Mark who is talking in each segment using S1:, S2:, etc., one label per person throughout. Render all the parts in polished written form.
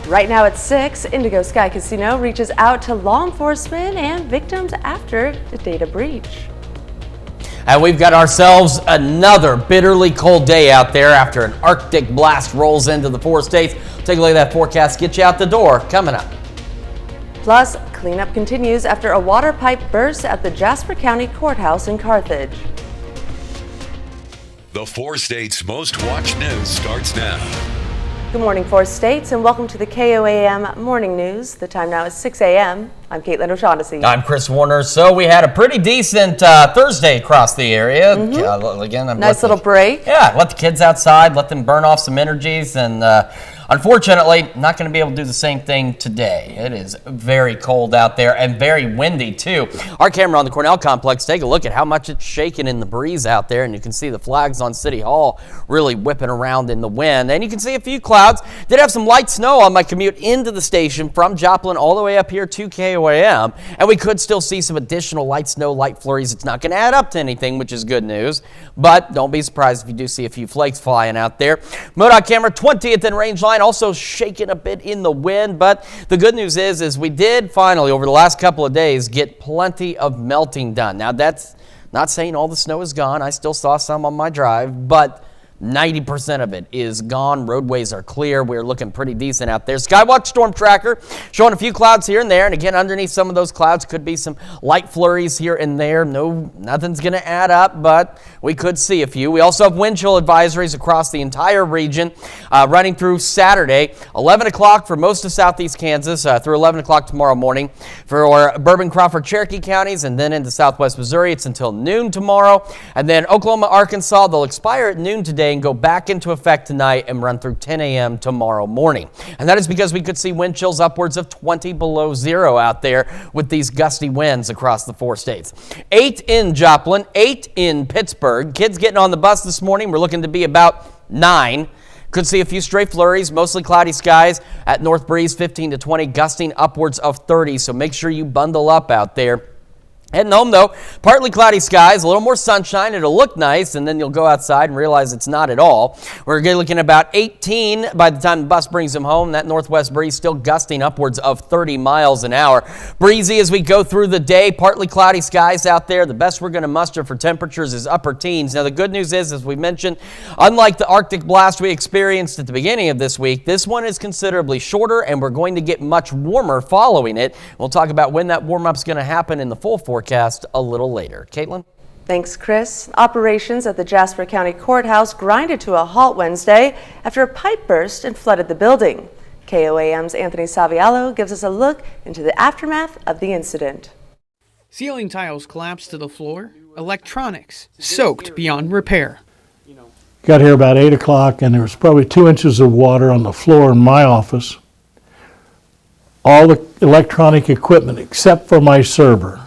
S1: Right now at 6, Indigo Sky Casino reaches out to law enforcement and victims after the data breach.
S2: And we've got ourselves another bitterly cold day out there after an Arctic blast rolls into the 4 states. Take a look at that forecast, get you out the door, coming up.
S1: Plus, cleanup continues after a water pipe burst at the Jasper County Courthouse in Carthage.
S3: The 4 states' most watched news starts now.
S1: Good morning, 4 states, and welcome to the KOAM Morning News. The time now is 6 a.m. I'm Caitlin O'Shaughnessy.
S2: I'm Chris Warner. So we had a pretty decent Thursday across the area. Again,
S1: nice little break.
S2: Yeah, let the kids outside, let them burn off some energies, and unfortunately, not going to be able to do the same thing today. It is very cold out there and very windy, too. Our camera on the Cornell complex, take a look at how much it's shaking in the breeze out there, and you can see the flags on City Hall really whipping around in the wind. And you can see a few clouds. Did have some light snow on my commute into the station from Joplin all the way up here to KOAM, and we could still see some additional light snow, light flurries. It's not going to add up to anything, which is good news, but don't be surprised if you do see a few flakes flying out there. MoDOT camera 20th in range line, also shaking a bit in the wind, but the good news is we did finally, over the last couple of days, get plenty of melting done. Now, that's not saying all the snow is gone. I still saw some on my drive, but 90% of it is gone. Roadways are clear. We're looking pretty decent out there. Skywatch Storm Tracker showing a few clouds here and there. And again, underneath some of those clouds could be some light flurries here and there. No, nothing's going to add up, but we could see a few. We also have wind chill advisories across the entire region running through Saturday, 11 o'clock for most of southeast Kansas through 11 o'clock tomorrow morning for Bourbon, Crawford, Cherokee counties, and then into southwest Missouri. It's until noon tomorrow. And then Oklahoma, Arkansas, they'll expire at noon today and go back into effect tonight and run through 10 a.m. tomorrow morning. And that is because we could see wind chills upwards of 20 below zero out there with these gusty winds across the 4 states. 8 in Joplin, 8 in Pittsburgh. Kids getting on the bus this morning, we're looking to be about 9. Could see a few stray flurries, mostly cloudy skies at North Breeze, 15 to 20, gusting upwards of 30. So make sure you bundle up out there. Heading home, though, partly cloudy skies, a little more sunshine. It'll look nice, and then you'll go outside and realize it's not at all. We're looking at about 18 by the time the bus brings them home. That northwest breeze still gusting upwards of 30 miles an hour. Breezy as we go through the day, partly cloudy skies out there. The best we're going to muster for temperatures is upper teens. Now, the good news is, as we mentioned, unlike the Arctic blast we experienced at the beginning of this week, this one is considerably shorter, and we're going to get much warmer following it. We'll talk about when that warm-up's going to happen in the full forecast a little later. Caitlin?
S1: Thanks, Chris. Operations at the Jasper County Courthouse grinded to a halt Wednesday after a pipe burst and flooded the building. KOAM's Anthony Saviallo gives us a look into the aftermath of the incident.
S4: Ceiling tiles collapsed to the floor, electronics soaked beyond repair.
S5: Got here about 8 o'clock and there was probably 2 inches of water on the floor in my office. All the electronic equipment except for my server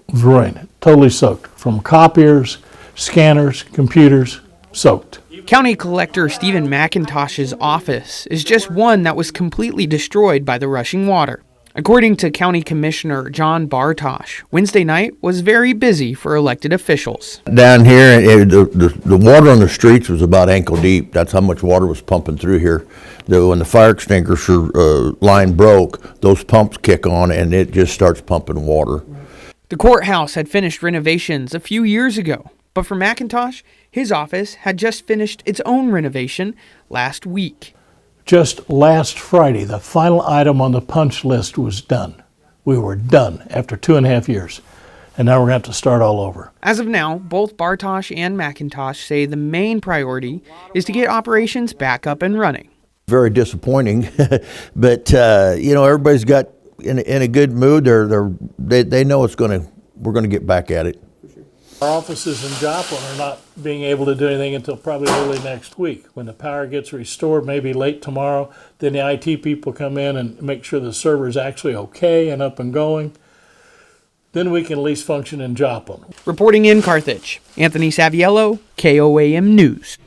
S5: was ruined, totally soaked, from copiers, scanners, computers, soaked.
S4: County Collector Stephen McIntosh's office is just one that was completely destroyed by the rushing water. According to County Commissioner John Bartosh, Wednesday night was very busy for elected officials.
S6: Down here, the water on the streets was about ankle deep. That's how much water was pumping through here. When the fire extinguisher line broke, those pumps kick on and it just starts pumping water.
S4: The courthouse had finished renovations a few years ago, but for McIntosh, his office had just finished its own renovation last week.
S5: Just last Friday, the final item on the punch list was done. We were done after 2.5 years, and now we're going to have to start all over.
S4: As of now, both Bartosh and McIntosh say the main priority is to get operations back up and running.
S6: Very disappointing, but everybody's got in a good mood. They know we're going to get back at it.
S5: Our offices in Joplin are not being able to do anything until probably early next week. When the power gets restored, maybe late tomorrow, then the IT people come in and make sure the server is actually okay and up and going. Then we can at least function in Joplin.
S4: Reporting in Carthage, Anthony Saviello, KOAM News.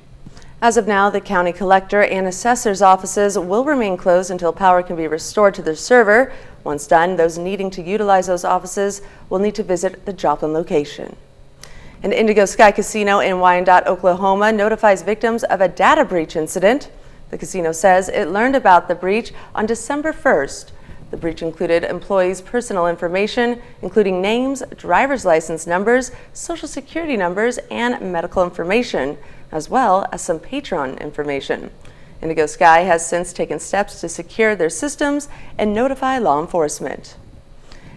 S1: As of now, the county collector and assessor's offices will remain closed until power can be restored to their server. Once done, those needing to utilize those offices will need to visit the Joplin location. An Indigo Sky Casino in Wyandotte, Oklahoma notifies victims of a data breach incident. The casino says it learned about the breach on December 1st. The breach included employees' personal information, including names, driver's license numbers, social security numbers, and medical information, as well as some Patreon information. Indigo Sky has since taken steps to secure their systems and notify law enforcement.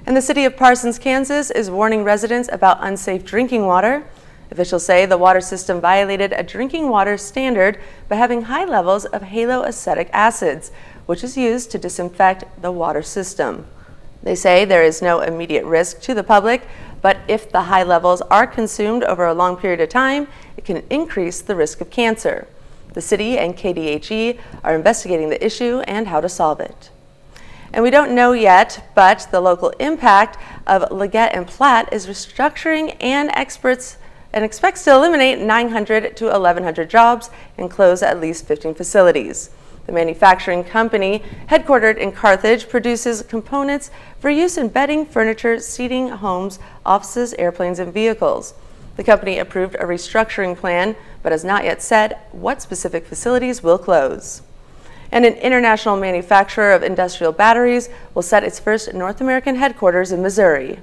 S1: And the city of Parsons, Kansas is warning residents about unsafe drinking water. Officials say the water system violated a drinking water standard by having high levels of haloacetic acids, which is used to disinfect the water system. They say there is no immediate risk to the public, but if the high levels are consumed over a long period of time, it can increase the risk of cancer. The city and KDHE are investigating the issue and how to solve it. And we don't know yet, but the local impact of Leggett and Platt is restructuring and expects to eliminate 900 to 1,100 jobs and close at least 15 facilities. The manufacturing company, headquartered in Carthage, produces components for use in bedding, furniture, seating, homes, offices, airplanes, and vehicles. The company approved a restructuring plan, but has not yet said what specific facilities will close. And an international manufacturer of industrial batteries will set its first North American headquarters in Missouri.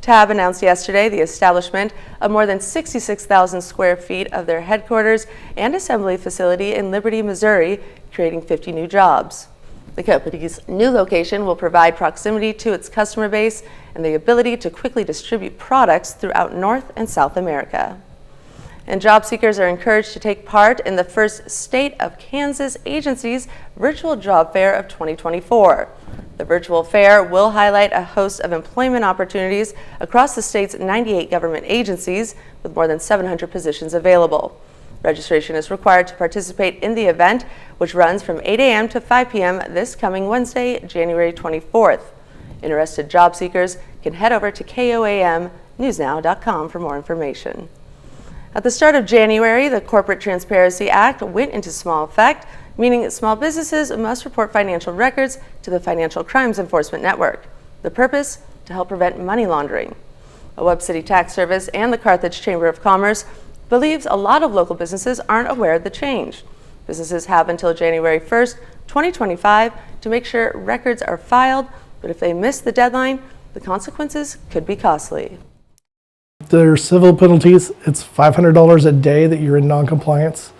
S1: TAB announced yesterday the establishment of more than 66,000 square feet of their headquarters and assembly facility in Liberty, Missouri, creating 50 new jobs. The company's new location will provide proximity to its customer base and the ability to quickly distribute products throughout North and South America. And job seekers are encouraged to take part in the first State of Kansas Agency's Virtual Job Fair of 2024. The virtual fair will highlight a host of employment opportunities across the state's 98 government agencies, with more than 700 positions available. Registration is required to participate in the event, which runs from 8 a.m. to 5 p.m. this coming Wednesday, January 24th. Interested job seekers can head over to KOAMnewsnow.com for more information. At the start of January, the Corporate Transparency Act went into small effect, meaning that small businesses must report financial records to the Financial Crimes Enforcement Network. The purpose? To help prevent money laundering. A Webb City Tax Service and the Carthage Chamber of Commerce believes a lot of local businesses aren't aware of the change. Businesses have until January 1st, 2025 to make sure records are filed, but if they miss the deadline, the consequences could be costly.
S7: There are civil penalties. It's $500 a day that you're in non-compliance.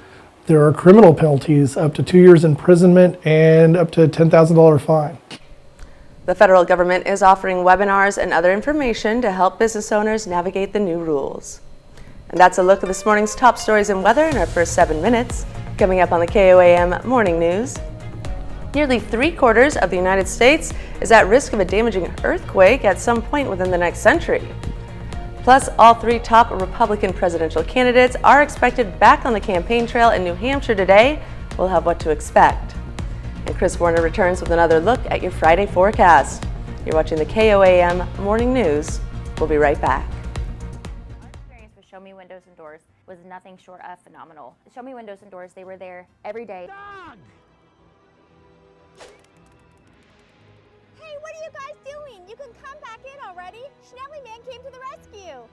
S7: There are criminal penalties, up to 2 years imprisonment and up to a $10,000 fine.
S1: The federal government is offering webinars and other information to help business owners navigate the new rules. And that's a look at this morning's top stories and weather in our first 7 minutes. Coming up on the KOAM Morning News. Nearly 3/4 of the United States is at risk of a damaging earthquake at some point within the next century. Plus, all 3 top Republican presidential candidates are expected back on the campaign trail in New Hampshire today. We'll have what to expect. And Chris Warner returns with another look at your Friday forecast. You're watching the KOAM Morning News. We'll be right back.
S8: Our experience with Show Me Windows and Doors was nothing short of phenomenal. Show Me Windows and Doors, they were there every day.
S9: Dog! Hey, what are you guys doing? You can come back in already. Schnelly Man came to the rescue.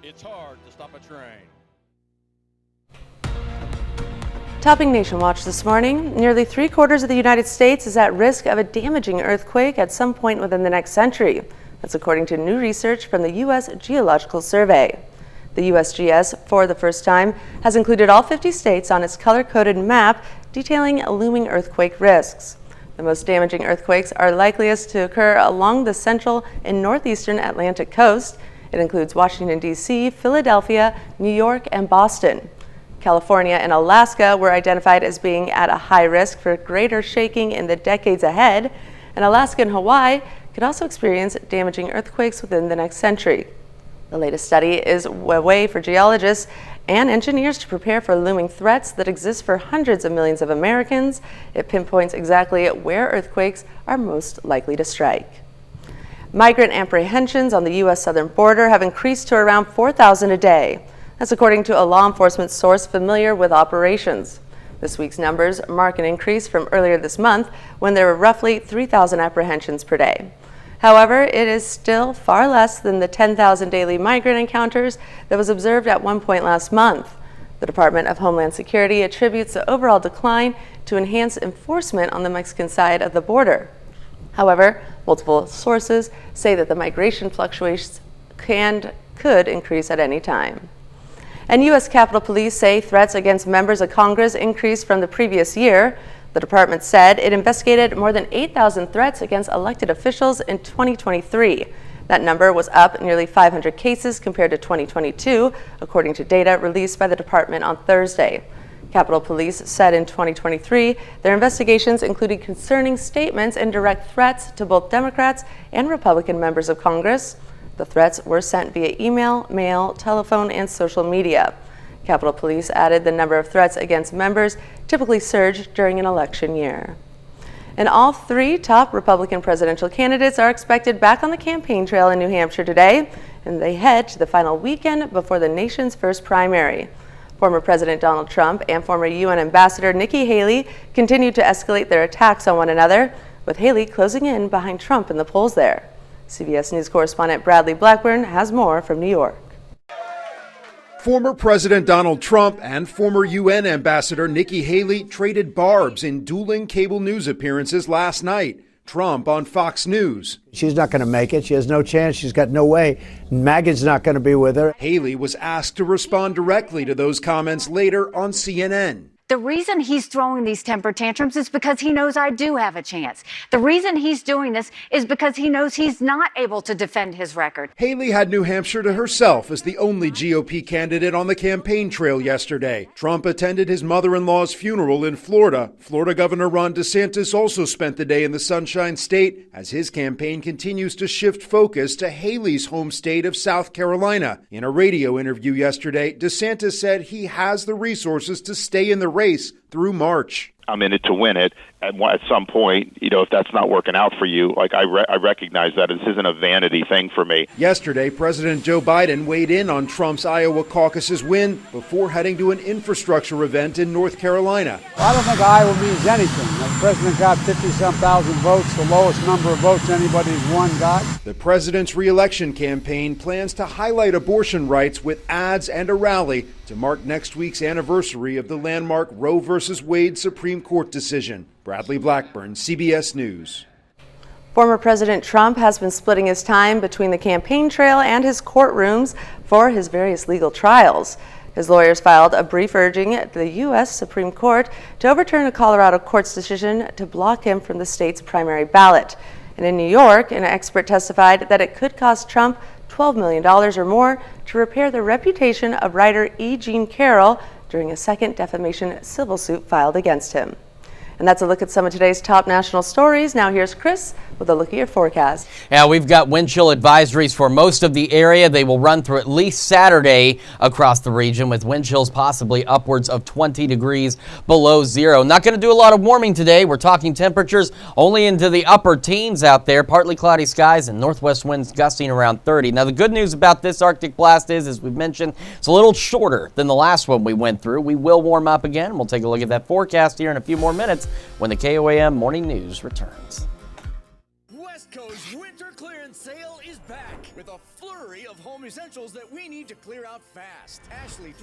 S10: It's hard to stop a train.
S1: Topping Nation Watch this morning, nearly 3/4 of the United States is at risk of a damaging earthquake at some point within the next century. That's according to new research from the U.S. Geological Survey. The USGS, for the first time, has included all 50 states on its color-coded map detailing looming earthquake risks. The most damaging earthquakes are likeliest to occur along the central and northeastern Atlantic coast. It includes Washington, D.C., Philadelphia, New York, and Boston. California and Alaska were identified as being at a high risk for greater shaking in the decades ahead, and Alaska and Hawaii could also experience damaging earthquakes within the next century. The latest study is a way for geologists and engineers to prepare for looming threats that exist for hundreds of millions of Americans. It pinpoints exactly where earthquakes are most likely to strike. Migrant apprehensions on the U.S. southern border have increased to around 4,000 a day. That's according to a law enforcement source familiar with operations. This week's numbers mark an increase from earlier this month when there were roughly 3,000 apprehensions per day. However, it is still far less than the 10,000 daily migrant encounters that was observed at one point last month. The Department of Homeland Security attributes the overall decline to enhanced enforcement on the Mexican side of the border. However, multiple sources say that the migration fluctuations could increase at any time. And U.S. Capitol Police say threats against members of Congress increased from the previous year. The department said it investigated more than 8,000 threats against elected officials in 2023. That number was up nearly 500 cases compared to 2022, according to data released by the department on Thursday. Capitol Police said in 2023 their investigations included concerning statements and direct threats to both Democrats and Republican members of Congress. The threats were sent via email, mail, telephone, and social media. Capitol Police added the number of threats against members typically surged during an election year. And all three top Republican presidential candidates are expected back on the campaign trail in New Hampshire today, and they head to the final weekend before the nation's first primary. Former President Donald Trump and former UN Ambassador Nikki Haley continued to escalate their attacks on one another, with Haley closing in behind Trump in the polls there. CBS News correspondent Bradley Blackburn has more from New York.
S11: Former President Donald Trump and former UN Ambassador Nikki Haley traded barbs in dueling cable news appearances last night. Trump on Fox News.
S12: She's not going to make it. She has no chance. She's got no way. MAGA's not going to be with her.
S11: Haley was asked to respond directly to those comments later on CNN.
S13: The reason he's throwing these temper tantrums is because he knows I do have a chance. The reason he's doing this is because he knows he's not able to defend his record.
S11: Haley had New Hampshire to herself as the only GOP candidate on the campaign trail yesterday. Trump attended his mother-in-law's funeral in Florida. Florida Governor Ron DeSantis also spent the day in the Sunshine State as his campaign continues to shift focus to Haley's home state of South Carolina. In a radio interview yesterday, DeSantis said he has the resources to stay in the race through March.
S14: I'm in it to win it. At some point, if that's not working out for you, I recognize that this isn't a vanity thing for me.
S11: Yesterday, President Joe Biden weighed in on Trump's Iowa caucus's win before heading to an infrastructure event in North Carolina.
S15: I don't think Iowa means anything. The president got 50-some thousand votes, the lowest number of votes anybody's won got.
S11: The president's re-election campaign plans to highlight abortion rights with ads and a rally to mark next week's anniversary of the landmark Roe v. Wade Supreme Court decision. Bradley Blackburn, CBS News.
S1: Former President Trump has been splitting his time between the campaign trail and his courtrooms for his various legal trials. His lawyers filed a brief urging the U.S. Supreme Court to overturn a Colorado court's decision to block him from the state's primary ballot. And in New York, an expert testified that it could cost Trump $12 million or more to repair the reputation of writer E. Jean Carroll during a second defamation civil suit filed against him. And that's a look at some of today's top national stories. Now here's Chris with a look at your forecast.
S2: Yeah, we've got wind chill advisories for most of the area. They will run through at least Saturday across the region, with wind chills possibly upwards of 20 degrees below zero. Not going to do a lot of warming today. We're talking temperatures only into the upper teens out there. Partly cloudy skies and northwest winds gusting around 30. Now the good news about this Arctic blast is, as we've mentioned, it's a little shorter than the last one we went through. We will warm up again. We'll take a look at that forecast here in a few more minutes when the KOAM Morning News returns.
S16: West Coast winter clearance sale is back with a flurry of home essentials that we need to clear out fast. Ashley.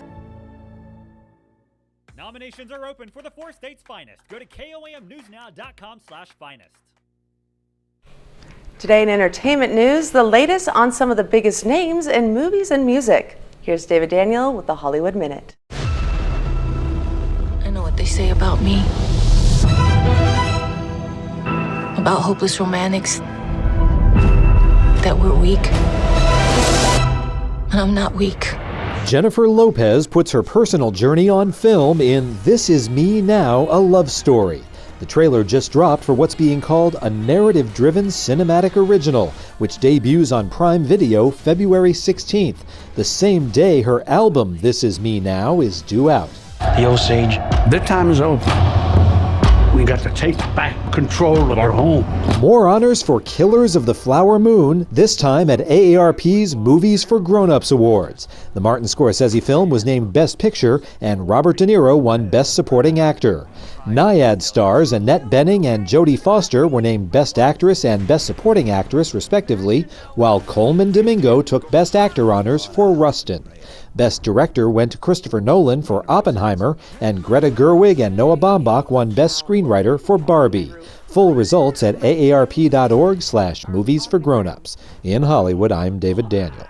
S17: Nominations are open for the 4 states' finest. Go to KOAMnewsnow.com/finest.
S1: Today in entertainment news, the latest on some of the biggest names in movies and music. Here's David Daniel with the Hollywood Minute.
S18: I know what they say about me. About hopeless romantics. That we're weak. And I'm not weak.
S19: Jennifer Lopez puts her personal journey on film in This Is Me Now, a Love Story. The trailer just dropped for what's being called a narrative-driven cinematic original, which debuts on Prime Video February 16th, the same day her album This Is Me Now is due out.
S20: The Osage, their time is over. We got to take back control of our home.
S19: More honors for Killers of the Flower Moon, this time at AARP's Movies for Grown-Ups Awards. The Martin Scorsese film was named Best Picture, and Robert De Niro won Best Supporting Actor. Naiad stars Annette Bening and Jodie Foster were named Best Actress and Best Supporting Actress, respectively, while Coleman Domingo took Best Actor honors for Rustin. Best Director went to Christopher Nolan for Oppenheimer, and Greta Gerwig and Noah Baumbach won Best Screenwriter for Barbie. Full results at aarp.org/movies for grownups. In Hollywood, I'm David Daniel.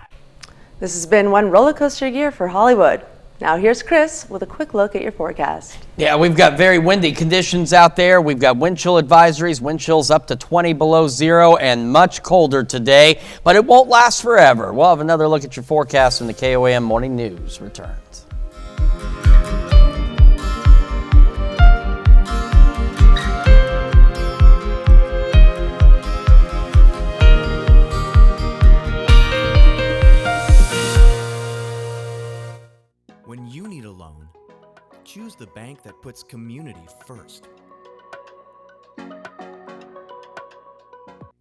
S1: This has been one roller coaster year for Hollywood. Now here's Chris with a quick look at your forecast.
S2: Yeah, we've got very windy conditions out there. We've got wind chill advisories, wind chills up to 20 below zero, and much colder today, but it won't last forever. We'll have another look at your forecast when the KOAM Morning News returns.
S16: When you need a loan, choose the bank that puts community first.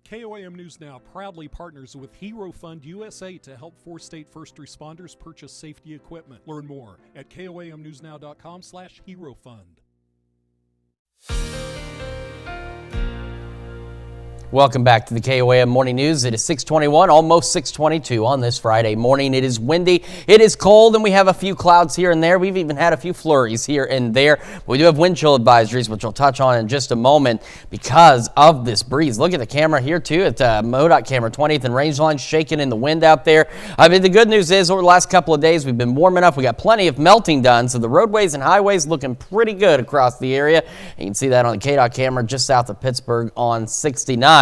S21: KOAM News Now proudly partners with Hero Fund USA to help 4-state first responders purchase safety equipment. Learn more at koamnewsnow.com/HeroFund.
S2: Welcome back to the KOAM Morning News. It is 6:21, almost 6:22 on this Friday morning. It is windy, it is cold, and we have a few clouds here and there. We've even had a few flurries here and there. We do have wind chill advisories, which we'll touch on in just a moment because of this breeze. Look at the camera here, too, at MoDOT camera 20th and Rangeline, shaking in the wind out there. I mean, the good news is over the last couple of days, we've been warm enough. We got plenty of melting done, so the roadways and highways looking pretty good across the area. You can see that on the KDOT camera just south of Pittsburgh on 69.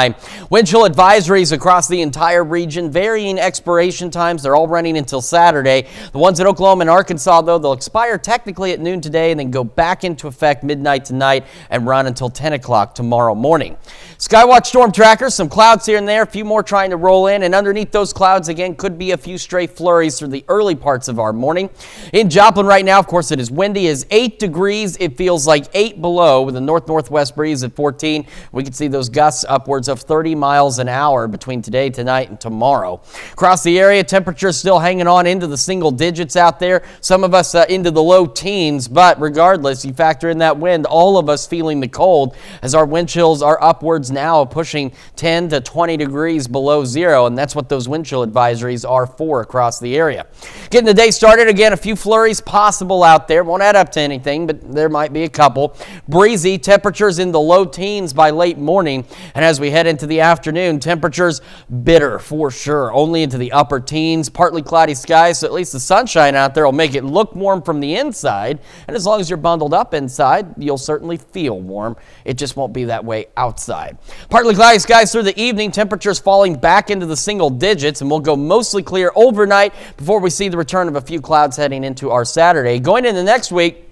S2: Wind chill advisories across the entire region, varying expiration times. They're all running until Saturday. The ones in Oklahoma and Arkansas, though, they'll expire technically at noon today and then go back into effect midnight tonight and run until 10 o'clock tomorrow morning. Skywatch storm trackers, some clouds here and there, a few more trying to roll in, and underneath those clouds, again, could be a few stray flurries through the early parts of our morning. In Joplin right now, of course, it is windy. It is 8 degrees. It feels like 8 below with a north-northwest breeze at 14. We can see those gusts upwards of 30 miles an hour between today, tonight, and tomorrow. Across the area, temperatures still hanging on into the single digits out there. Some of us into the low teens, but regardless, you factor in that wind, all of us feeling the cold as our wind chills are upwards now pushing 10 to 20 degrees below zero, and that's what those wind chill advisories are for across the area. Getting the day started, again, a few flurries possible out there. Won't add up to anything, but there might be a couple. Breezy, temperatures in the low teens by late morning, and as we head into the afternoon, temperatures bitter for sure, only into the upper teens, partly cloudy skies, so at least the sunshine out there will make it look warm from the inside, and as long as you're bundled up inside, you'll certainly feel warm. It just won't be that way outside. Partly cloudy skies through the evening, temperatures falling back into the single digits, and we'll go mostly clear overnight before we see the return of a few clouds heading into our Saturday. Going into next week,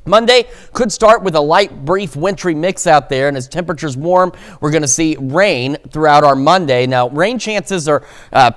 S2: Monday could start with a light, brief, wintry mix out there, and as temperatures warm, we're going to see rain throughout our Monday. Now, rain chances are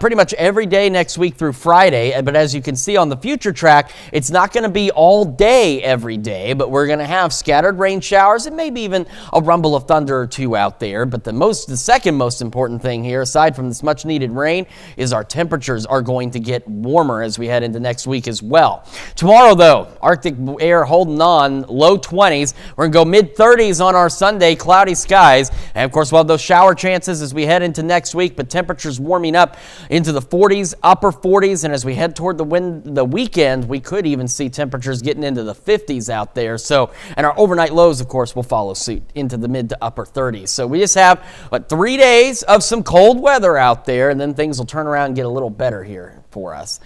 S2: pretty much every day next week through Friday, but as you can see on the future track, it's not going to be all day every day, but we're going to have scattered rain showers and maybe even a rumble of thunder or two out there. But the second most important thing here, aside from this much-needed rain, is our temperatures are going to get warmer as we head into next week as well. Tomorrow, though, Arctic air holding on, low 20s. We're going to go mid-30s on our Sunday, cloudy skies. And, of course, we'll have those shower chances as we head into next week, but temperatures warming up into the 40s, upper 40s, and as we head toward the weekend, we could even see temperatures getting into the 50s out there. So, and our overnight lows, of course, will follow suit into the mid to upper 30s. So we just have, 3 days of some cold weather out there, and then things will turn around and get a little better here for us.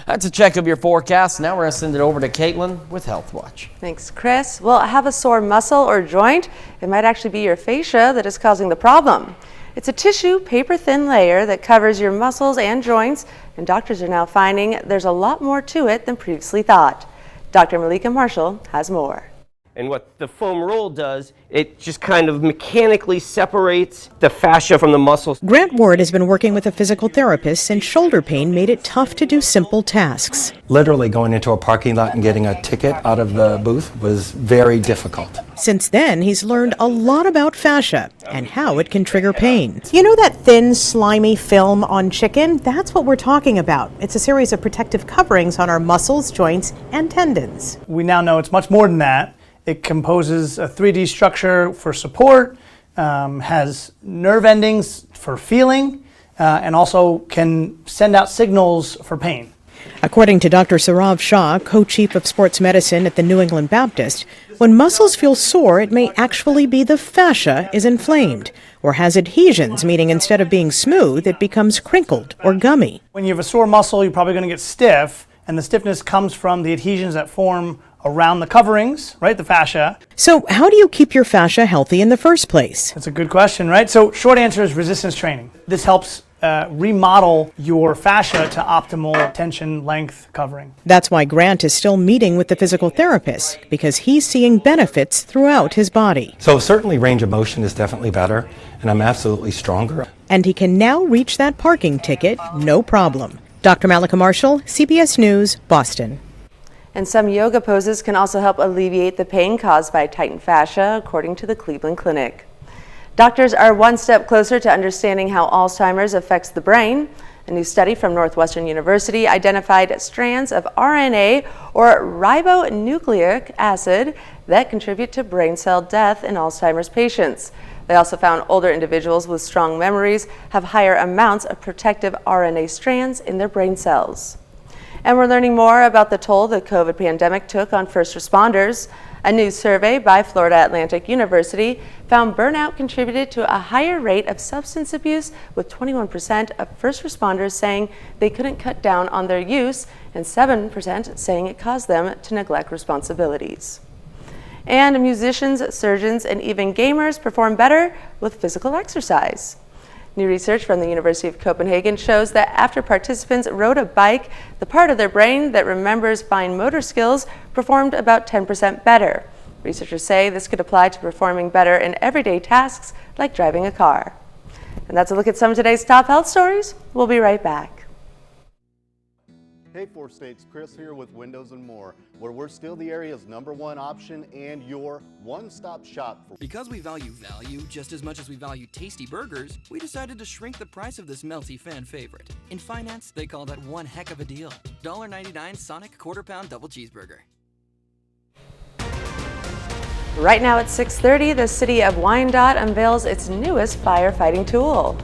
S2: That's a check of your forecast. Now we're going to send it over to Caitlin with Health Watch.
S1: Thanks, Chris. Well, have a sore muscle or joint? It might actually be your fascia that is causing the problem. It's a tissue, paper-thin layer that covers your muscles and joints, and doctors are now finding there's a lot more to it than previously thought. Dr. Malika Marshall has more.
S22: And what the foam roll does, it just kind of mechanically separates the fascia from the muscles.
S23: Grant Ward has been working with a physical therapist since shoulder pain made it tough to do simple tasks.
S24: Literally going into a parking lot and getting a ticket out of the booth was very difficult.
S23: Since then, he's learned a lot about fascia and how it can trigger pain. You know that thin, slimy film on chicken? That's what we're talking about. It's a series of protective coverings on our muscles, joints, and tendons.
S7: We now know it's much more than that. It composes a 3D structure for support, has nerve endings for feeling, and also can send out signals for pain.
S23: According to Dr. Saurav Shah, co-chief of sports medicine at the New England Baptist, when muscles feel sore, it may actually be the fascia is inflamed or has adhesions, meaning instead of being smooth, it becomes crinkled or gummy.
S3: When you have a sore muscle, you're probably going to get stiff, and the stiffness comes from the adhesions that form around the coverings, right, the fascia.
S23: So how do you keep your fascia healthy in the first place?
S3: That's a good question, right? So short answer is resistance training. This helps remodel your fascia to optimal tension, length, covering.
S23: That's why Grant is still meeting with the physical therapist, because he's seeing benefits throughout his body.
S24: So certainly range of motion is definitely better, and I'm absolutely stronger.
S23: And he can now reach that parking ticket, no problem. Dr. Malika Marshall, CBS News, Boston.
S1: And some yoga poses can also help alleviate the pain caused by tightened fascia, according to the Cleveland Clinic. Doctors are one step closer to understanding how Alzheimer's affects the brain. A new study from Northwestern University identified strands of RNA, or ribonucleic acid, that contribute to brain cell death in Alzheimer's patients. They also found older individuals with strong memories have higher amounts of protective RNA strands in their brain cells. And we're learning more about the toll the COVID pandemic took on first responders. A new survey by Florida Atlantic University found burnout contributed to a higher rate of substance abuse, with 21% of first responders saying they couldn't cut down on their use and 7% saying it caused them to neglect responsibilities. And musicians, surgeons, and even gamers perform better with physical exercise. New research from the University of Copenhagen shows that after participants rode a bike, the part of their brain that remembers fine motor skills performed about 10% better. Researchers say this could apply to performing better in everyday tasks like driving a car. And that's a look at some of today's top health stories. We'll be right back.
S4: Hey, Four States, Chris here with Windows and More, where we're still the area's #1 option and your one-stop shop.
S5: Because we value value just as much as we value tasty burgers, we decided to shrink the price of this melty fan favorite. In finance, they call that one heck of a deal. $1.99 Sonic quarter-pound double cheeseburger.
S1: Right now at 6:30, the city of Wyandotte unveils its newest firefighting tool.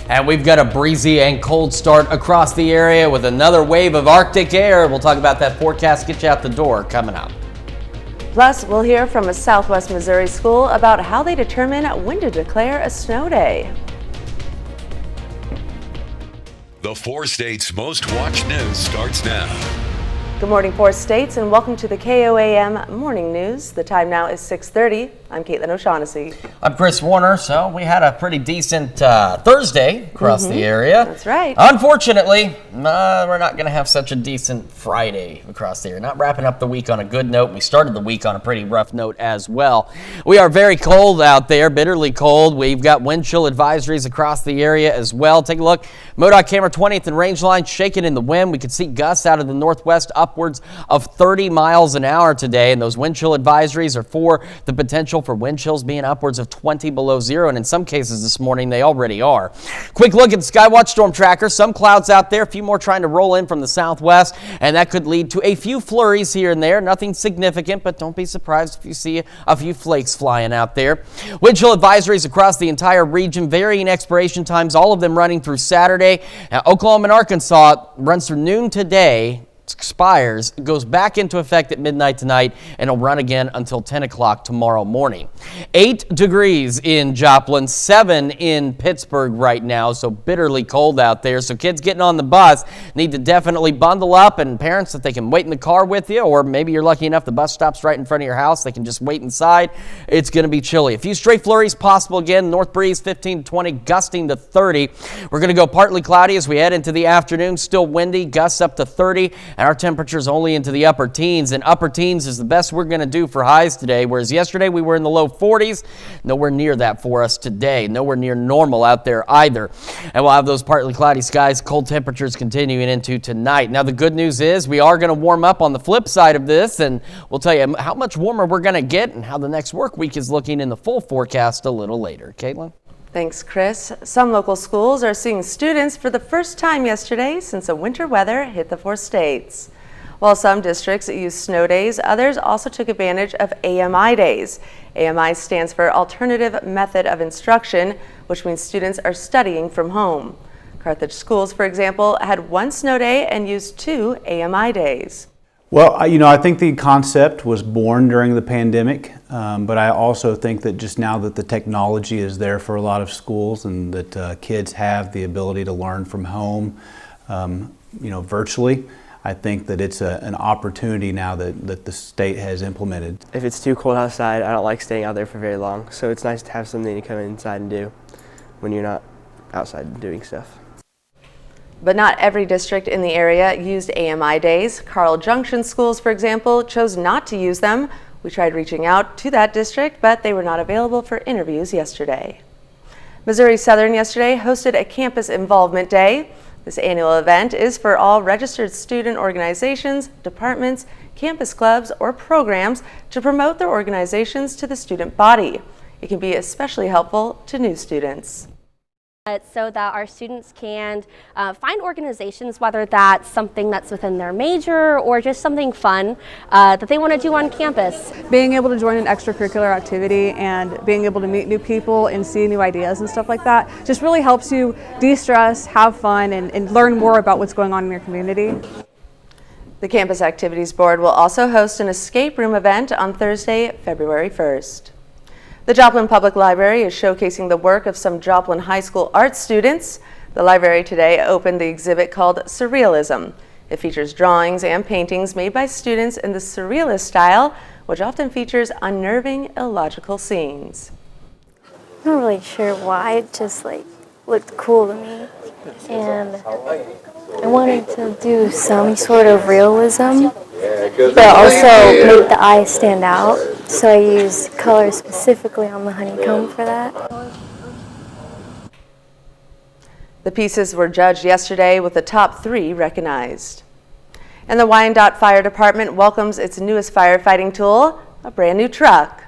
S2: And we've got a breezy and cold start across the area with another wave of Arctic air. We'll talk about that forecast, get you out the door, coming up.
S1: Plus, we'll hear from a Southwest Missouri school about how they determine when to declare a snow day.
S6: The Four States Most Watched News starts now.
S1: Good morning, Four States, and welcome to the KOAM Morning News. The time now is 6:30. I'm Caitlin O'Shaughnessy.
S2: I'm Chris Warner. So we had a pretty decent Thursday across the area.
S1: That's right.
S2: Unfortunately, we're not going to have such a decent Friday across the area. Not wrapping up the week on a good note. We started the week on a pretty rough note as well. We are very cold out there, bitterly cold. We've got wind chill advisories across the area as well. Take a look. MoDOT camera 20th and range line shaking in the wind. We could see gusts out of the northwest upwards of 30 miles an hour today, and those wind chill advisories are for the potential for wind chills being upwards of 20 below zero, and in some cases this morning they already are. Quick look at the Skywatch Storm Tracker. Some clouds out there, a few more trying to roll in from the southwest, and that could lead to a few flurries here and there. Nothing significant, but don't be surprised if you see a few flakes flying out there. Wind chill advisories across the entire region, varying expiration times, all of them running through Saturday. Now, Oklahoma and Arkansas runs through noon today. Expires, goes back into effect at midnight tonight, and it'll run again until 10 o'clock tomorrow morning. 8 degrees in Joplin, 7 in Pittsburgh right now, so bitterly cold out there. So kids getting on the bus need to definitely bundle up, and parents, if they can wait in the car with you, or maybe you're lucky enough the bus stops right in front of your house, they can just wait inside. It's going to be chilly. A few stray flurries possible again. North breeze 15 to 20, gusting to 30. We're going to go partly cloudy as we head into the afternoon. Still windy, gusts up to 30. And our temperatures only into the upper teens, and upper teens is the best we're going to do for highs today, whereas yesterday we were in the low 40s. Nowhere near that for us today. Nowhere near normal out there either. And we'll have those partly cloudy skies, cold temperatures continuing into tonight. Now the good news is we are going to warm up on the flip side of this, and we'll tell you how much warmer we're going to get and how the next work week is looking in the full forecast a little later. Caitlin?
S1: Thanks, Chris. Some local schools are seeing students for the first time yesterday since the winter weather hit the 4 states. While some districts use snow days, others also took advantage of AMI days. AMI stands for Alternative Method of Instruction, which means students are studying from home. Carthage schools, for example, had one snow day and used 2 AMI days.
S8: Well, I think the concept was born during the pandemic, but I also think that just now that the technology is there for a lot of schools and that kids have the ability to learn from home, virtually, I think that it's an opportunity now that the state has implemented.
S9: If it's too cold outside, I don't like staying out there for very long, so it's nice to have something to come inside and do when you're not outside doing stuff.
S1: But not every district in the area used AMI days. Carl Junction schools, for example, chose not to use them. We tried reaching out to that district, but they were not available for interviews yesterday. Missouri Southern yesterday hosted a campus involvement day. This annual event is for all registered student organizations, departments, campus clubs, or programs to promote their organizations to the student body. It can be especially helpful to new students.
S10: So that our students can find organizations, whether that's something that's within their major or just something fun that they want to do on campus.
S12: Being able to join an extracurricular activity and being able to meet new people and see new ideas and stuff like that just really helps you de-stress, have fun, and learn more about what's going on in your community.
S1: The Campus Activities Board will also host an escape room event on Thursday, February 1st. The Joplin Public Library is showcasing the work of some Joplin High School art students. The library today opened the exhibit called Surrealism. It features drawings and paintings made by students in the surrealist style, which often features unnerving, illogical scenes.
S25: I'm not really sure why, it just looked cool to me. And I wanted to do some sort of realism, but also make the eyes stand out. So I used color specifically on the honeycomb for that.
S1: The pieces were judged yesterday with the top 3 recognized. And the Wyandotte Fire Department welcomes its newest firefighting tool, a brand new truck.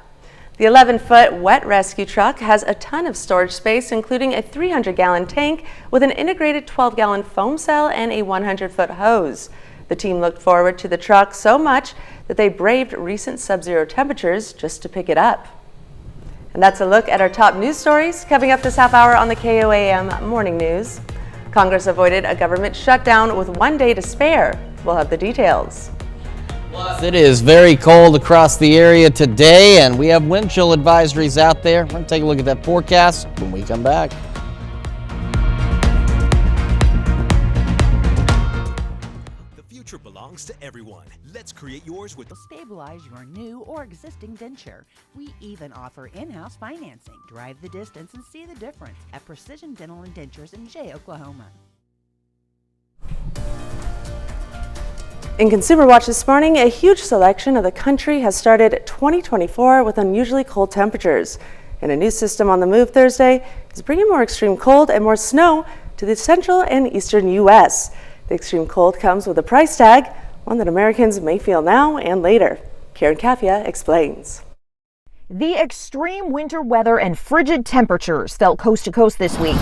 S1: The 11-foot wet rescue truck has a ton of storage space, including a 300-gallon tank with an integrated 12-gallon foam cell and a 100-foot hose. The team looked forward to the truck so much that they braved recent sub-zero temperatures just to pick it up. And that's a look at our top news stories coming up this half hour on the KOAM Morning News. Congress avoided a government shutdown with 1 day to spare. We'll have the details.
S2: It is very cold across the area today, and we have wind chill advisories out there. We're going to take a look at that forecast when we come back.
S26: Belongs to everyone. Let's create yours with
S27: stabilize your new or existing denture. We even offer in-house financing. Drive the distance and see the difference at Precision Dental and Dentures in Jay, Oklahoma.
S1: In Consumer Watch this morning, a huge selection of the country has started 2024 with unusually cold temperatures. And a new system on the move Thursday is bringing more extreme cold and more snow to the central and eastern U.S. The extreme cold comes with a price tag, one that Americans may feel now and later. Karen Kaffia explains.
S28: The extreme winter weather and frigid temperatures felt coast to coast this week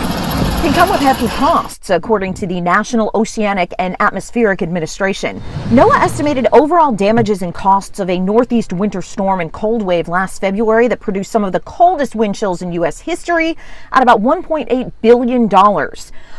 S28: can come with hefty costs, according to the National Oceanic and Atmospheric Administration. NOAA estimated overall damages and costs of a northeast winter storm and cold wave last February that produced some of the coldest wind chills in U.S. history at about $1.8 billion.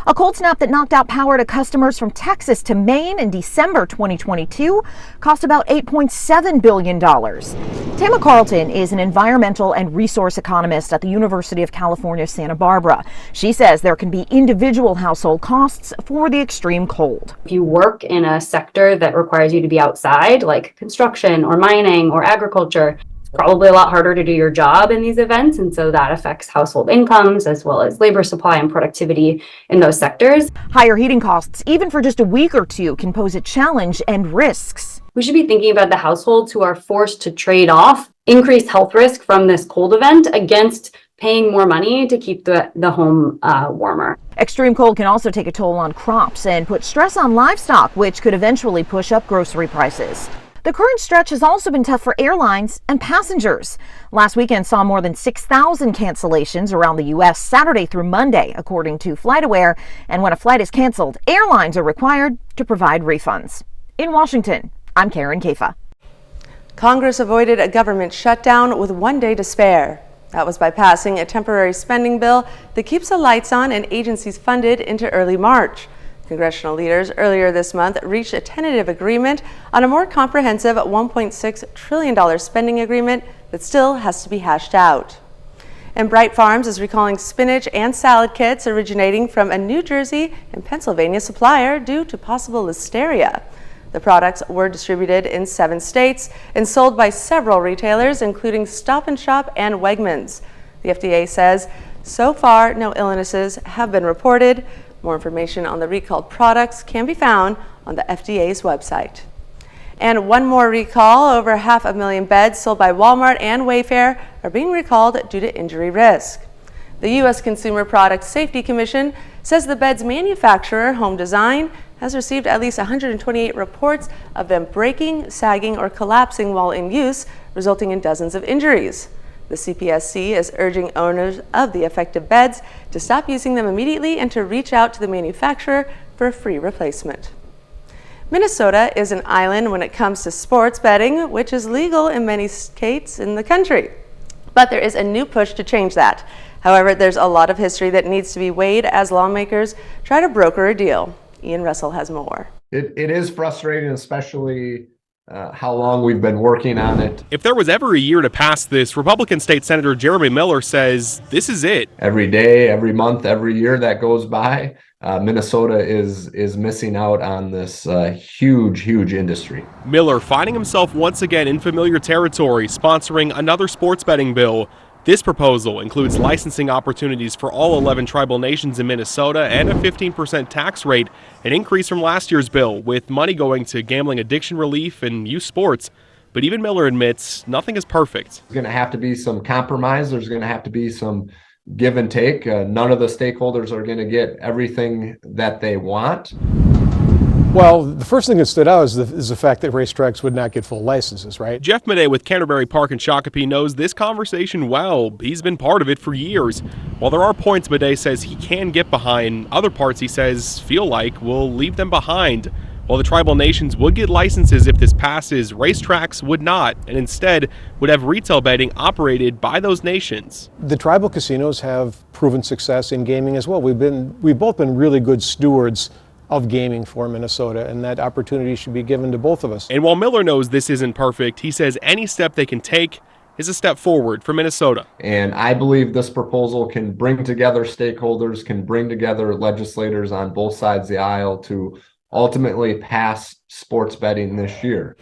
S28: A cold snap that knocked out power to customers from Texas to Maine in December 2022 cost about $8.7 billion. Tama Carlton is an environmental and resource economist at the University of California, Santa Barbara. She says there can be individual household costs for the extreme cold.
S29: If you work in a sector that requires you to be outside, like construction or mining or agriculture, it's probably a lot harder to do your job in these events, and so that affects household incomes as well as labor supply and productivity in those sectors.
S28: Higher heating costs, even for just a week or two, can pose a challenge and risks.
S29: We should be thinking about the households who are forced to trade off increased health risk from this cold event against paying more money to keep the home warmer.
S28: Extreme cold can also take a toll on crops and put stress on livestock, which could eventually push up grocery prices. The current stretch has also been tough for airlines and passengers. Last weekend saw more than 6,000 cancellations around the U.S. Saturday through Monday, according to FlightAware. And when a flight is canceled, airlines are required to provide refunds. In Washington, I'm Karen Kafa.
S1: Congress avoided a government shutdown with 1 day to spare. That was by passing a temporary spending bill that keeps the lights on and agencies funded into early March. Congressional leaders earlier this month reached a tentative agreement on a more comprehensive $1.6 trillion spending agreement that still has to be hashed out. And Bright Farms is recalling spinach and salad kits originating from a New Jersey and Pennsylvania supplier due to possible listeria. The products were distributed in 7 states and sold by several retailers, including Stop & Shop and Wegmans. The FDA says so far no illnesses have been reported. More information on the recalled products can be found on the FDA's website. And one more recall, over 500,000 beds sold by Walmart and Wayfair are being recalled due to injury risk. The U.S. Consumer Product Safety Commission says the bed's manufacturer, Home Design, has received at least 128 reports of them breaking, sagging, or collapsing while in use, resulting in dozens of injuries. The CPSC is urging owners of the affected beds to stop using them immediately and to reach out to the manufacturer for a free replacement. Minnesota is an island when it comes to sports betting, which is legal in many states in the country. But there is a new push to change that. However, there's a lot of history that needs to be weighed as lawmakers try to broker a deal. Ian Russell has more.
S11: It is frustrating, especially how long we've been working on it.
S13: If there was ever a year to pass this, Republican State Senator Jeremy Miller says this is it.
S11: Every day, every month, every year that goes by, Minnesota is missing out on this huge industry.
S13: Miller finding himself once again in familiar territory, sponsoring another sports betting bill. This proposal includes licensing opportunities for all 11 tribal nations in Minnesota and a 15% tax rate, an increase from last year's bill, with money going to gambling addiction relief and youth sports. But even Miller admits nothing is perfect.
S11: There's going to have to be some compromise. There's going to have to be some give and take. None of the stakeholders are going to get everything that they want.
S14: Well, the first thing that stood out is the fact that racetracks would not get full licenses, right?
S13: Jeff Madej with Canterbury Park in Shakopee knows this conversation well. He's been part of it for years. While there are points Madej says he can get behind, other parts he says feel like will leave them behind. While the tribal nations would get licenses if this passes, racetracks would not, and instead would have retail betting operated by those nations.
S14: The tribal casinos have proven success in gaming as well. We've both been really good stewards of gaming for Minnesota, and that opportunity should be given to both of us.
S13: And while Miller knows this isn't perfect, he says any step they can take is a step forward for Minnesota.
S11: And I believe this proposal can bring together stakeholders, can bring together legislators on both sides of the aisle to ultimately pass sports betting this year.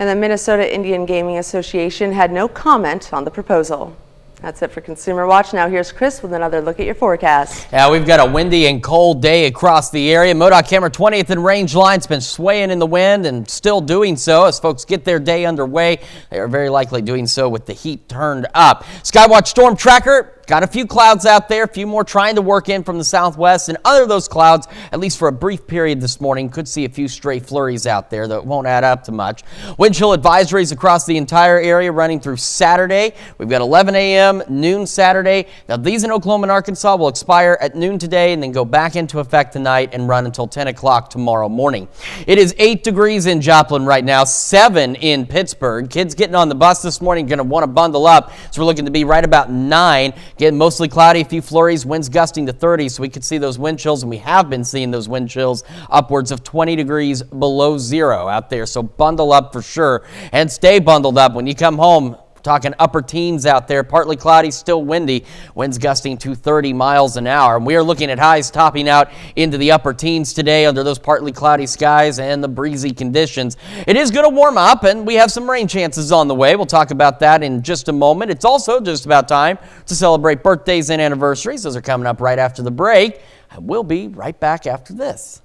S1: And the Minnesota Indian Gaming Association had no comment on the proposal. That's it for Consumer Watch. Now here's Chris with another look at your forecast.
S2: Yeah, we've got a windy and cold day across the area. MoDOT camera 20th and range line's been swaying in the wind and still doing so as folks get their day underway. They are very likely doing so with the heat turned up. Skywatch Storm Tracker. Got a few clouds out there, a few more trying to work in from the southwest, and under those clouds, at least for a brief period this morning, could see a few stray flurries out there that won't add up to much. Wind chill advisories across the entire area running through Saturday. We've got 11 a.m., noon Saturday. Now, these in Oklahoma and Arkansas will expire at noon today and then go back into effect tonight and run until 10 o'clock tomorrow morning. It is 8 degrees in Joplin right now, 7 in Pittsburgh. Kids getting on the bus this morning are going to want to bundle up, so we're looking to be right about 9. Again, mostly cloudy, a few flurries, winds gusting to 30, so we could see those wind chills, and we have been seeing those wind chills upwards of 20 degrees below zero out there. So bundle up for sure, and stay bundled up when you come home. Talking upper teens out there, partly cloudy, still windy, winds gusting to 30 miles an hour. And we are looking at highs topping out into the upper teens today under those partly cloudy skies and the breezy conditions. It is going to warm up, and we have some rain chances on the way. We'll talk about that in just a moment. It's also just about time to celebrate birthdays and anniversaries. Those are coming up right after the break. We'll be right back after this.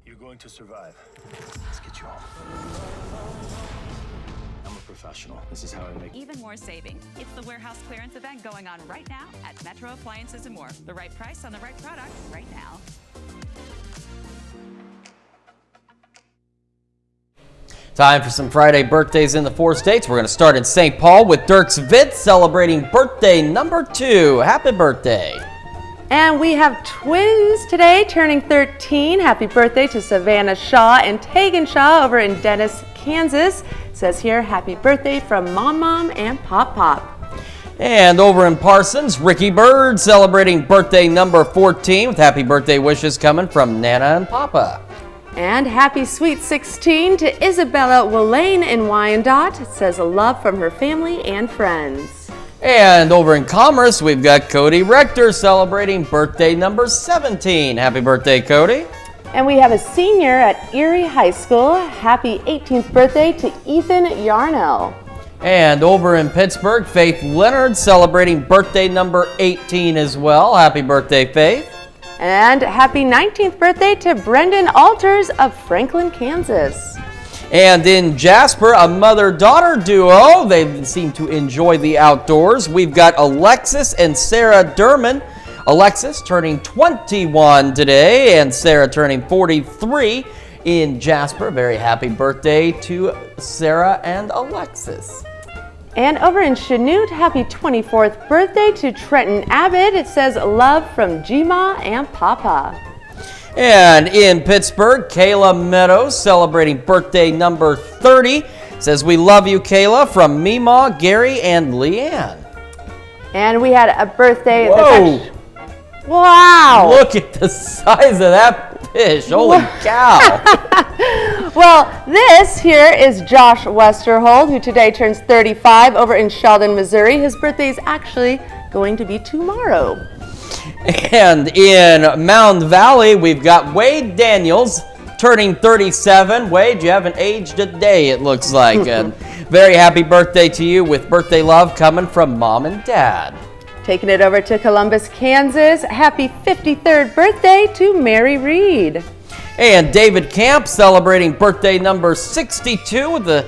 S15: You're going to survive. Let's get you home. Professional. This is how I make
S16: even more savings. It's the warehouse clearance event going on right now at Metro Appliances and More. The right price on the right product right now.
S2: Time for some Friday birthdays in the 4 states. We're going to start in St. Paul with Dirks Vitz celebrating birthday number 2. Happy birthday.
S1: And we have twins today turning 13. Happy birthday to Savannah Shaw and Tegan Shaw over in Dennis, Kansas. Says here, happy birthday from Mom Mom and Pop Pop.
S2: And over in Parsons, Ricky Bird celebrating birthday number 14 with happy birthday wishes coming from Nana and Papa.
S1: And happy sweet 16 to Isabella Willane in Wyandotte. It says a love from her family and friends.
S2: And over in Commerce, we've got Cody Rector celebrating birthday number 17. Happy birthday, Cody.
S1: And we have a senior at Erie High School. Happy 18th birthday to Ethan Yarnell.
S2: And over in Pittsburgh, Faith Leonard celebrating birthday number 18 as well. Happy birthday, Faith.
S1: And happy 19th birthday to Brendan Alters of Franklin, Kansas.
S2: And in Jasper, a mother-daughter duo. They seem to enjoy the outdoors. We've got Alexis and Sarah Durman. Alexis turning 21 today and Sarah turning 43 in Jasper. Very happy birthday to Sarah and Alexis.
S1: And over in Chanute, happy 24th birthday to Trenton Abbott. It says love from Gma and Papa.
S2: And in Pittsburgh, Kayla Meadows celebrating birthday number 30. Says we love you, Kayla, from Meemaw, Gary, and Leanne.
S1: And we had a birthday.
S2: Whoa!
S1: Wow!
S2: Look at the size of that fish. Holy cow.
S1: Well, this here is Josh Westerhold, who today turns 35 over in Sheldon, Missouri. His birthday is actually going to be tomorrow.
S2: And in Mound Valley, we've got Wade Daniels turning 37. Wade, you haven't aged a day, it looks like. And very happy birthday to you with birthday love coming from Mom and Dad.
S1: Taking it over to Columbus, Kansas. Happy 53rd birthday to Mary Reed.
S2: And David Camp celebrating birthday number 62 with the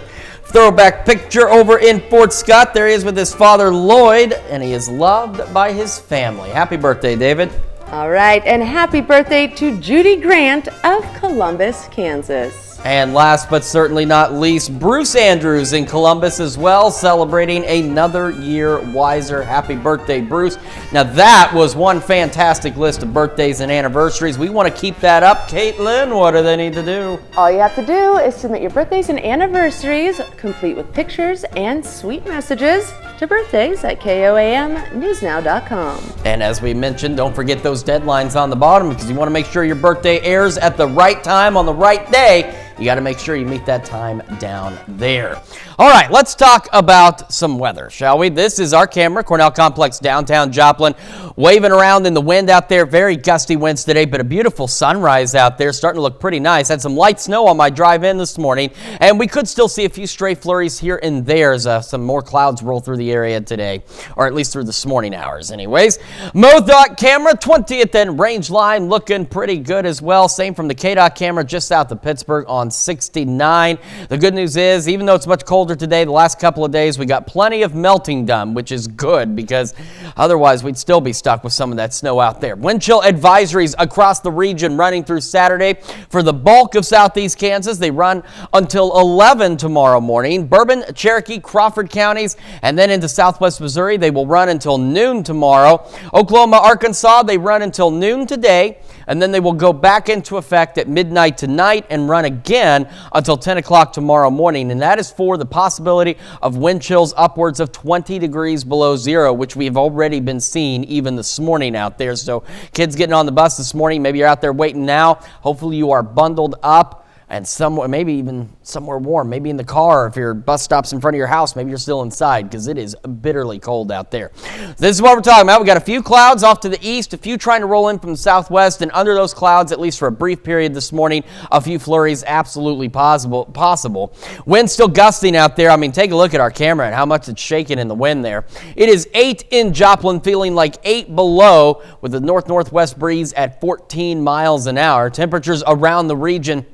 S2: throwback picture over in Fort Scott. There he is with his father, Lloyd, and he is loved by his family. Happy birthday, David.
S1: All right, and happy birthday to Judy Grant of Columbus, Kansas.
S2: And last but certainly not least, Bruce Andrews in Columbus as well, celebrating another year wiser. Happy birthday, Bruce. Now that was one fantastic list of birthdays and anniversaries. We want to keep that up. Caitlin, what do they need to do?
S1: All you have to do is submit your birthdays and anniversaries, complete with pictures and sweet messages, to birthdays at KOAMnewsnow.com.
S2: And as we mentioned, don't forget those deadlines on the bottom because you want to make sure your birthday airs at the right time on the right day. You got to make sure you meet that time down there. All right, let's talk about some weather, shall we? This is our camera, Cornell Complex, downtown Joplin, waving around in the wind out there. Very gusty winds today, but a beautiful sunrise out there, starting to look pretty nice. Had some light snow on my drive in this morning, and we could still see a few stray flurries here and there as some more clouds roll through the area today, or at least through this morning hours anyways. MoDOT camera, 20th and Range Line, looking pretty good as well. Same from the KDOT camera just south of Pittsburgh on 69. The good news is, even though it's much colder today, the last couple of days, we got plenty of melting done, which is good because otherwise we'd still be stuck with some of that snow out there. Wind chill advisories across the region running through Saturday. For the bulk of southeast Kansas, they run until 11 tomorrow morning. Bourbon, Cherokee, Crawford counties, and then into southwest Missouri, they will run until noon tomorrow. Oklahoma, Arkansas, they run until noon today, and then they will go back into effect at midnight tonight and run again until 10 o'clock tomorrow morning. And that is for the possibility of wind chills upwards of 20 degrees below zero, which we've already been seeing even this morning out there. So kids getting on the bus this morning, maybe you're out there waiting now. Hopefully you are bundled up and somewhere, maybe even somewhere warm, maybe in the car. If your bus stops in front of your house, maybe you're still inside because it is bitterly cold out there. This is what we're talking about. We got a few clouds off to the east, a few trying to roll in from the southwest, and under those clouds, at least for a brief period this morning, a few flurries absolutely possible. Wind still gusting out there. I mean, take a look at our camera and how much it's shaking in the wind there. It is 8 in Joplin, feeling like 8 below with the north-northwest breeze at 14 miles an hour. Temperatures around the region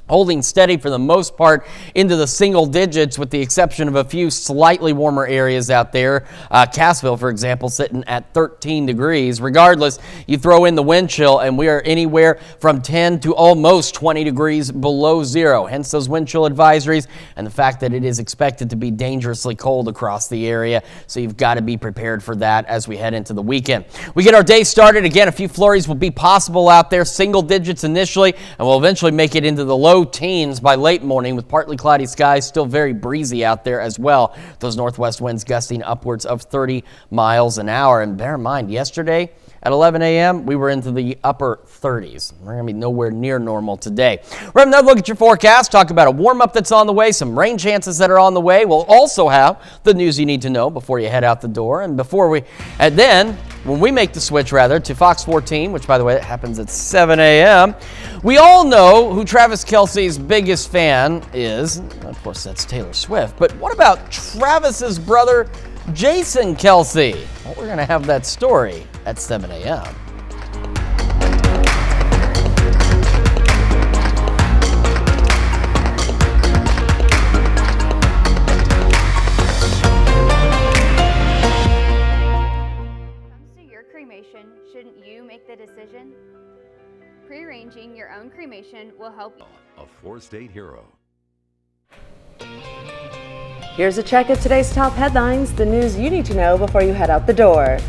S2: holding steady for the most part into the single digits with the exception of a few slightly warmer areas out there. Cassville, for example, sitting at 13 degrees. Regardless, you throw in the wind chill and we are anywhere from 10 to almost 20 degrees below zero. Hence those wind chill advisories and the fact that it is expected to be dangerously cold across the area. So you've got to be prepared for that as we head into the weekend. We get our day started. Again, a few flurries will be possible out there, single digits initially, and we'll eventually make it into the low low teens by late morning with partly cloudy skies, still very breezy out there as well. Those northwest winds gusting upwards of 30 miles an hour. And bear in mind, yesterday at 11 a.m., we were into the upper 30s. We're going to be nowhere near normal today. We're having another look at your forecast, talk about a warm-up that's on the way, some rain chances that are on the way. We'll also have the news you need to know before you head out the door. And then, when we make the switch, to Fox 14, which, by the way, happens at 7 a.m., we all know who Travis Kelce's biggest fan is. Of course, that's Taylor Swift. But what about Travis's brother, Jason Kelce? Well, we're going to have that story at 7 a.m.
S3: Cremation, shouldn't you make the decision? Pre-arranging your own cremation will help you.
S6: A four-state hero.
S1: Here's a check of today's top headlines, the news you need to know before you head out the door.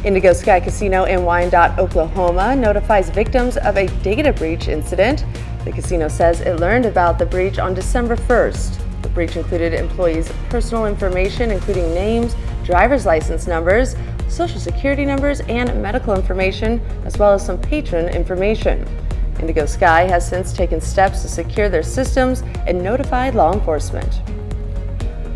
S1: Indigo Sky Casino in Wyandotte, Oklahoma notifies victims of a data breach incident. The casino says it learned about the breach on December 1st. The breach included employees' personal information, including names, driver's license numbers, social security numbers, and medical information, as well as some patron information. Indigo Sky has since taken steps to secure their systems and notified law enforcement.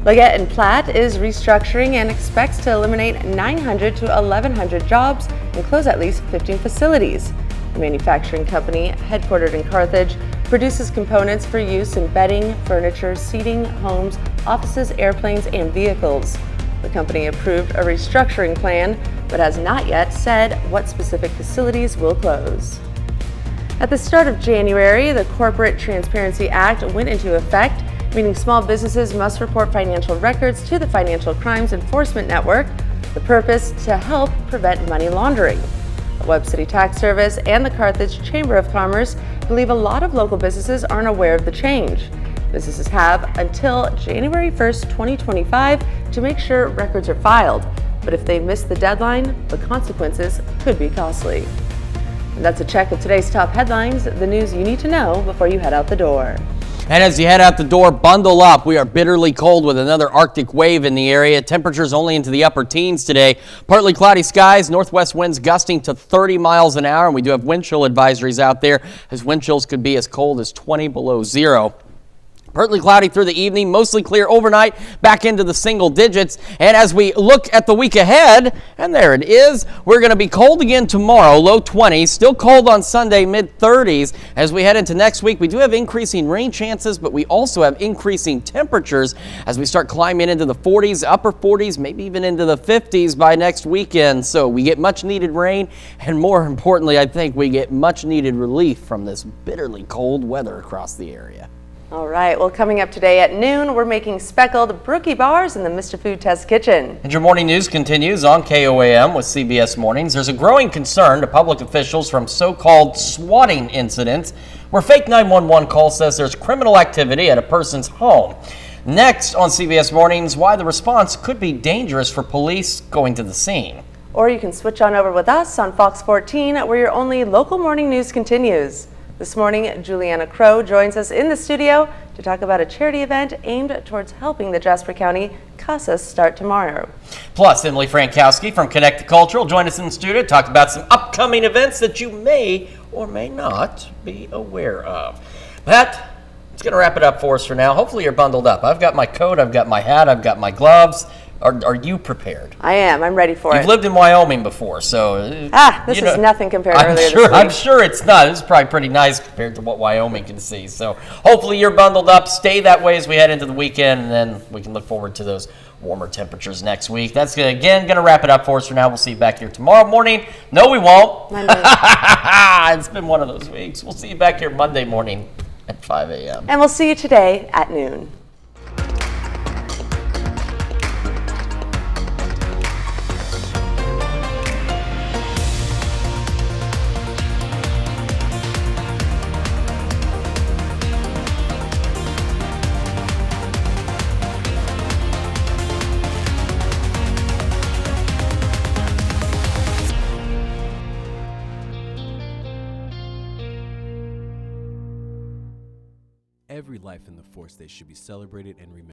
S1: Leggett and Platt is restructuring and expects to eliminate 900 to 1,100 jobs and close at least 15 facilities. The manufacturing company, headquartered in Carthage, produces components for use in bedding, furniture, seating, homes, offices, airplanes, and vehicles. The company approved a restructuring plan, but has not yet said what specific facilities will close. At the start of January, the Corporate Transparency Act went into effect, meaning small businesses must report financial records to the Financial Crimes Enforcement Network, the purpose to help prevent money laundering. The Webb City Tax Service and the Carthage Chamber of Commerce believe a lot of local businesses aren't aware of the change. Businesses have until January 1st, 2025 to make sure records are filed, but if they miss the deadline, the consequences could be costly. And that's a check of today's top headlines, the news you need to know before you head out the door.
S2: And as you head out the door, bundle up. We are bitterly cold with another Arctic wave in the area. Temperatures only into the upper teens today. Partly cloudy skies, northwest winds gusting to 30 miles an hour. And we do have wind chill advisories out there, as wind chills could be as cold as 20 below zero. Partly cloudy through the evening, mostly clear overnight, back into the single digits. And as we look at the week ahead, and there it is, we're going to be cold again tomorrow, low 20s, still cold on Sunday, mid 30s. As we head into next week, we do have increasing rain chances, but we also have increasing temperatures as we start climbing into the 40s, upper 40s, maybe even into the 50s by next weekend. So we get much needed rain, and more importantly, I think we get much needed relief from this bitterly cold weather across the area.
S1: All right, well, coming up today at noon, we're making speckled brookie bars in the Mr. Food Test Kitchen.
S2: And your morning news continues on KOAM with CBS Mornings. There's a growing concern to public officials from so-called swatting incidents where fake 911 call says there's criminal activity at a person's home. Next on CBS Mornings, why the response could be dangerous for police going to the scene.
S1: Or you can switch on over with us on Fox 14, where your only local morning news continues. This morning, Juliana Crow joins us in the studio to talk about a charity event aimed towards helping the Jasper County CASAs start tomorrow.
S2: Plus, Emily Frankowski from Connect to Culture will join us in the studio to talk about some upcoming events that you may or may not be aware of. That is going to wrap it up for us for now. Hopefully you're bundled up. I've got my coat, I've got my hat, I've got my gloves. Are you prepared?
S1: I am. I'm ready for it.
S2: You've lived in Wyoming before, so...
S1: This is nothing compared to earlier this week.
S2: I'm sure it's not. This is probably pretty nice compared to what Wyoming can see. So hopefully you're bundled up. Stay that way as we head into the weekend, and then we can look forward to those warmer temperatures next week. That's, again, going to wrap it up for us for now. We'll see you back here tomorrow morning. No, we won't. It's been one of those weeks. We'll see you back here Monday morning at 5 a.m.
S1: And we'll see you today at noon.
S7: Every life in the 4 states should be celebrated and remembered.